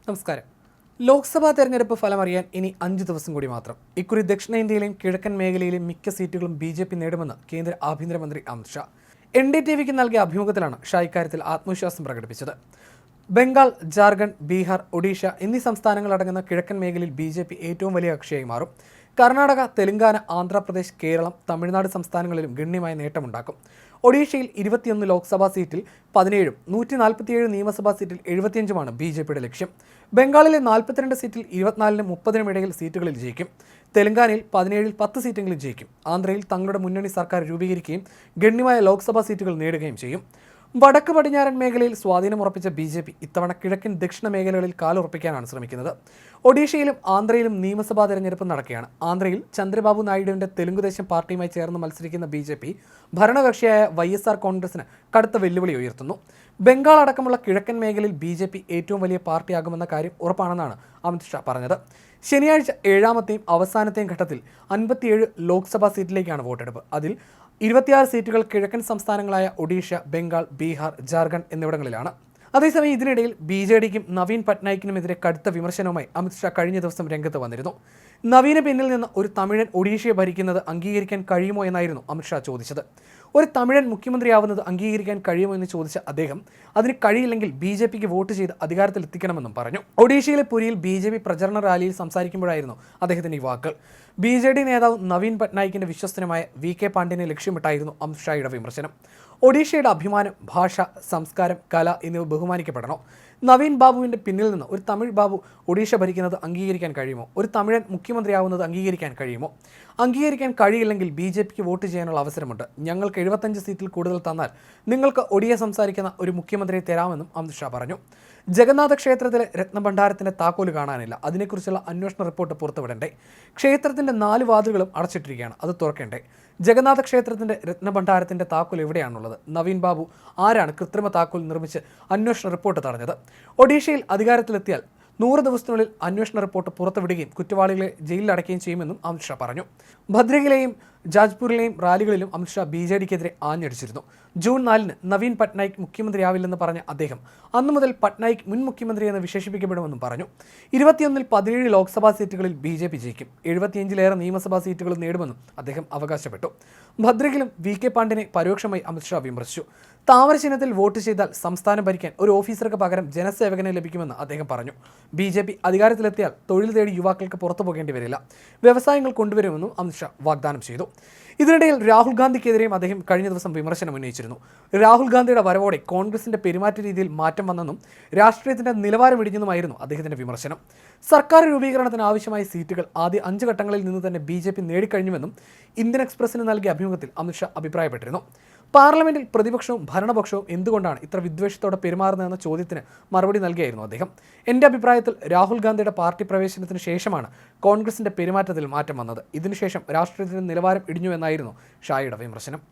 നമസ്കാരം. ലോക്സഭാ തെരഞ്ഞെടുപ്പ് ഫലമറിയാൻ ഇനി 5 ദിവസം കൂടി മാത്രം. ഇക്കുറി ദക്ഷിണേന്ത്യയിലെയും കിഴക്കൻ മേഖലയിലെയും മിക്ക സീറ്റുകളും ബി.ജെ.പി നേടുമെന്ന് കേന്ദ്ര ആഭ്യന്തരമന്ത്രി അമിത് ഷാ NDTVക്ക് നൽകിയ അഭിമുഖത്തിലാണ് ഷാ ഇക്കാര്യത്തിൽ ആത്മവിശ്വാസം പ്രകടിപ്പിച്ചത്. ബംഗാൾ, ജാർഖണ്ഡ്, ബീഹാർ, ഒഡീഷ എന്നീ സംസ്ഥാനങ്ങളടങ്ങുന്ന കിഴക്കൻ മേഖലയിൽ ബി.ജെ.പി ഏറ്റവും വലിയ കക്ഷിയായി മാറും. കർണാടക, തെലങ്കാന, ആന്ധ്രാപ്രദേശ്, കേരളം, തമിഴ്നാട് സംസ്ഥാനങ്ങളിലും ഗണ്യമായ നേട്ടമുണ്ടാക്കും. ഒഡീഷയും 21 ലോക്സഭാ സീറ്റിൽ 17ഉം 147 നിയമസഭാ സീറ്റിൽ 75ഉമാണ് ബി.ജെ.പിയുടെ ലക്ഷ്യം. ബംഗാളിലെ 42 സീറ്റിൽ 24നും 30നും ഇടയിൽ സീറ്റുകളിൽ ജയിക്കും. തെലങ്കാനയിൽ 17ൽ 10 സീറ്റെങ്കിലും ജയിക്കും. ആന്ധ്രയിൽ തങ്ങളുടെ മുന്നണി സർക്കാർ രൂപീകരിക്കുകയും ഗണ്യമായ ലോക്സഭാ സീറ്റുകൾ നേടുകയും ചെയ്യും. വടക്ക് പടിഞ്ഞാറൻ മേഖലയിൽ സ്വാധീനമുറപ്പിച്ച ബി.ജെ.പി ഇത്തവണ കിഴക്കൻ ദക്ഷിണ മേഖലകളിൽ കാലുറപ്പിക്കാനാണ് ശ്രമിക്കുന്നത്. ഒഡീഷയിലും ആന്ധ്രയിലും നിയമസഭാ തെരഞ്ഞെടുപ്പ് നടക്കുകയാണ്. ആന്ധ്രയിൽ ചന്ദ്രബാബു നായിഡുവിന്റെ തെലുങ്കുദേശം പാർട്ടിയുമായി ചേർന്ന് മത്സരിക്കുന്ന ബി.ജെ.പി ഭരണകക്ഷിയായ YSR കോൺഗ്രസിന് കടുത്ത വെല്ലുവിളി ഉയർത്തുന്നു. ബംഗാൾ അടക്കമുള്ള കിഴക്കൻ മേഖലയിൽ ബി.ജെ.പി ഏറ്റവും വലിയ പാർട്ടിയാകുമെന്ന കാര്യം ഉറപ്പാണെന്നാണ് അമിത് ഷാ പറഞ്ഞത്. ശനിയാഴ്ച 7ാമത്തെയും അവസാനത്തെയും ഘട്ടത്തിൽ 57 ലോക്സഭാ സീറ്റിലേക്കാണ് വോട്ടെടുപ്പ്. അതിൽ 26 സീറ്റുകൾ കിഴക്കൻ സംസ്ഥാനങ്ങളായ ഒഡീഷ, ബംഗാൾ, ബീഹാർ, ജാർഖണ്ഡ് എന്നിവിടങ്ങളിലാണ്. അതേസമയം ഇതിനിടയിൽ ബി.ജെ.ഡിക്കും നവീൻ പട്നായിക്കിനുമെതിരെ കടുത്ത വിമർശനവുമായി അമിത് ഷാ കഴിഞ്ഞ ദിവസം രംഗത്ത് വന്നിരുന്നു. നവീന് പിന്നിൽ നിന്ന് ഒരു തമിഴൻ ഒഡീഷയെ ഭരിക്കുന്നത് അംഗീകരിക്കാൻ കഴിയുമോ എന്നായിരുന്നു അമിത് ഷാ ചോദിച്ചത്. ഒരു തമിഴൻ മുഖ്യമന്ത്രിയാവുന്നത് അംഗീകരിക്കാൻ കഴിയുമോ എന്ന് ചോദിച്ച അദ്ദേഹം അതിന് കഴിയില്ലെങ്കിൽ ബി.ജെ.പിക്ക് വോട്ട് ചെയ്ത് അധികാരത്തിലെത്തിക്കണമെന്നും പറഞ്ഞു. ഒഡീഷയിലെ പുരിയിൽ ബി.ജെ.പി പ്രചരണ റാലിയിൽ സംസാരിക്കുമ്പോഴായിരുന്നു അദ്ദേഹത്തിന്റെ ഈ വാക്കുകൾ. ബി.ജെ.ഡി നേതാവ് നവീൻ പട്നായിക്കിന്റെ വിശ്വസ്തനുമായ VK പാണ്ഡ്യനെ ലക്ഷ്യമിട്ടായിരുന്നു അമിത് ഷായുടെ വിമർശനം. ഒഡീഷയുടെ അഭിമാനം, ഭാഷ, സംസ്കാരം, കല എന്നിവ ബഹുമാനിക്കപ്പെടണോ? നവീൻ ബാബുവിന്റെ പിന്നിൽ നിന്ന് ഒരു തമിഴ് ബാബു ഒഡീഷ ഭരിക്കുന്നത് അംഗീകരിക്കാൻ കഴിയുമോ? ഒരു തമിഴൻ മുഖ്യമന്ത്രിയാവുന്നത് അംഗീകരിക്കാൻ കഴിയുമോ? അംഗീകരിക്കാൻ കഴിയില്ലെങ്കിൽ ബി.ജെ.പിക്ക് വോട്ട് ചെയ്യാനുള്ള അവസരമുണ്ട്. ഞങ്ങൾക്ക് 75 സീറ്റിൽ കൂടുതൽ തന്നാൽ നിങ്ങൾക്ക് ഒഡിയ സംസാരിക്കുന്ന ഒരു മുഖ്യമന്ത്രിയെ തരാമെന്നും അമിത് ഷാ പറഞ്ഞു. ജഗന്നാഥ ക്ഷേത്രത്തിലെ രത്നഭണ്ഡാരത്തിന്റെ താക്കോല് കാണാനില്ല. അതിനെക്കുറിച്ചുള്ള അന്വേഷണ റിപ്പോർട്ട് പുറത്തുവിടണ്ടേ? ക്ഷേത്രത്തിന്റെ 4 വാതിലുകളും അടച്ചിട്ടിരിക്കുകയാണ്, അത് തുറക്കേണ്ടേ? ജഗന്നാഥ ക്ഷേത്രത്തിന്റെ രത്നഭണ്ഡാരത്തിന്റെ താക്കോൽ എവിടെയാണുള്ളത്? നവീൻ ബാബു ആരാണ് കൃത്രിമ താക്കോൽ നിർമ്മിച്ച് അന്വേഷണ റിപ്പോർട്ട് തടഞ്ഞത്? ഒഡീഷയിൽ അധികാരത്തിലെത്തിയാൽ 100 ദിവസത്തിനുള്ളിൽ അന്വേഷണ റിപ്പോർട്ട് പുറത്തുവിടുകയും കുറ്റവാളികളെ ജയിലിൽ അടയ്ക്കുകയും ചെയ്യുമെന്നും അമിത് ഷാ പറഞ്ഞു. ഭദ്രകിലെയും ജാജ്പൂരിലെയും റാലികളിലും അമിത് ഷാ ബി.ജെ.ഡിക്കെതിരെ ആഞ്ഞടിച്ചിരുന്നു. ജൂൺ 4-ന് നവീൻ പട്നായിക് മുഖ്യമന്ത്രിയാവില്ലെന്ന് പറഞ്ഞ അദ്ദേഹം അന്നു മുതൽ പട്നായിക് മുൻ മുഖ്യമന്ത്രിയെന്ന് വിശേഷിപ്പിക്കപ്പെടുമെന്നും പറഞ്ഞു. 21ൽ 17 ലോക്സഭാ സീറ്റുകളിൽ ബി.ജെ.പി ജയിക്കും. 75ലേറെ നിയമസഭാ സീറ്റുകൾ നേടുമെന്നും അദ്ദേഹം അവകാശപ്പെട്ടു. ഭദ്രകിലും VK പാണ്ഡ്യനെ പരോക്ഷമായി അമിത് ഷാ വിമർശിച്ചു. താമര ചിഹ്നത്തിൽ വോട്ട് ചെയ്താൽ സംസ്ഥാനം ഭരിക്കാൻ ഒരു ഓഫീസർക്ക് പകരം ജനസേവകനെ ലഭിക്കുമെന്ന് അദ്ദേഹം പറഞ്ഞു. ബി.ജെ.പി അധികാരത്തിലെത്തിയാൽ തൊഴിൽ തേടി യുവാക്കൾക്ക് പുറത്തു പോകേണ്ടി വരില്ല, വ്യവസായങ്ങൾ കൊണ്ടുവരുമെന്നും അമിത് ഷാ വാഗ്ദാനം ചെയ്തു. ഇതിനിടയിൽ രാഹുൽ ഗാന്ധിക്കെതിരെയും അദ്ദേഹം കഴിഞ്ഞ ദിവസം വിമർശനം ഉന്നയിച്ചിരുന്നു. രാഹുൽ ഗാന്ധിയുടെ വരവോടെ കോൺഗ്രസിന്റെ പെരുമാറ്റ രീതിയിൽ മാറ്റം വന്നെന്നും രാഷ്ട്രീയത്തിന്റെ നിലവാരം ഇടിഞ്ഞെന്നുമായിരുന്നു അദ്ദേഹത്തിന്റെ വിമർശനം. സർക്കാർ രൂപീകരണത്തിന് ആവശ്യമായ സീറ്റുകൾ ആദ്യ 5 ഘട്ടങ്ങളിൽ നിന്ന് തന്നെ ബി.ജെ.പി നേടിക്കഴിഞ്ഞുവെന്നും ഇന്ത്യൻ എക്സ്പ്രസിന് നൽകിയ അഭിമുഖത്തിൽ അമിത് ഷാ അഭിപ്രായപ്പെട്ടിരുന്നു. പാർലമെന്റിൽ പ്രതിപക്ഷവും ഭരണപക്ഷവും എന്തുകൊണ്ടാണ് ഇത്ര വിദ്വേഷത്തോടെ പെരുമാറുന്നതെന്ന ചോദ്യത്തിന് മറുപടി നൽകിയായിരുന്നു അദ്ദേഹം. എൻ്റെ അഭിപ്രായത്തിൽ രാഹുൽ ഗാന്ധിയുടെ പാർട്ടി പ്രവേശനത്തിന് ശേഷമാണ് കോൺഗ്രസിന്റെ പെരുമാറ്റത്തിൽ മാറ്റം വന്നത്. ഇതിനുശേഷം രാഷ്ട്രീയത്തിന്റെ നിലവാരം ഇടിഞ്ഞു എന്നായിരുന്നു ഷായുടെ വിമർശനം.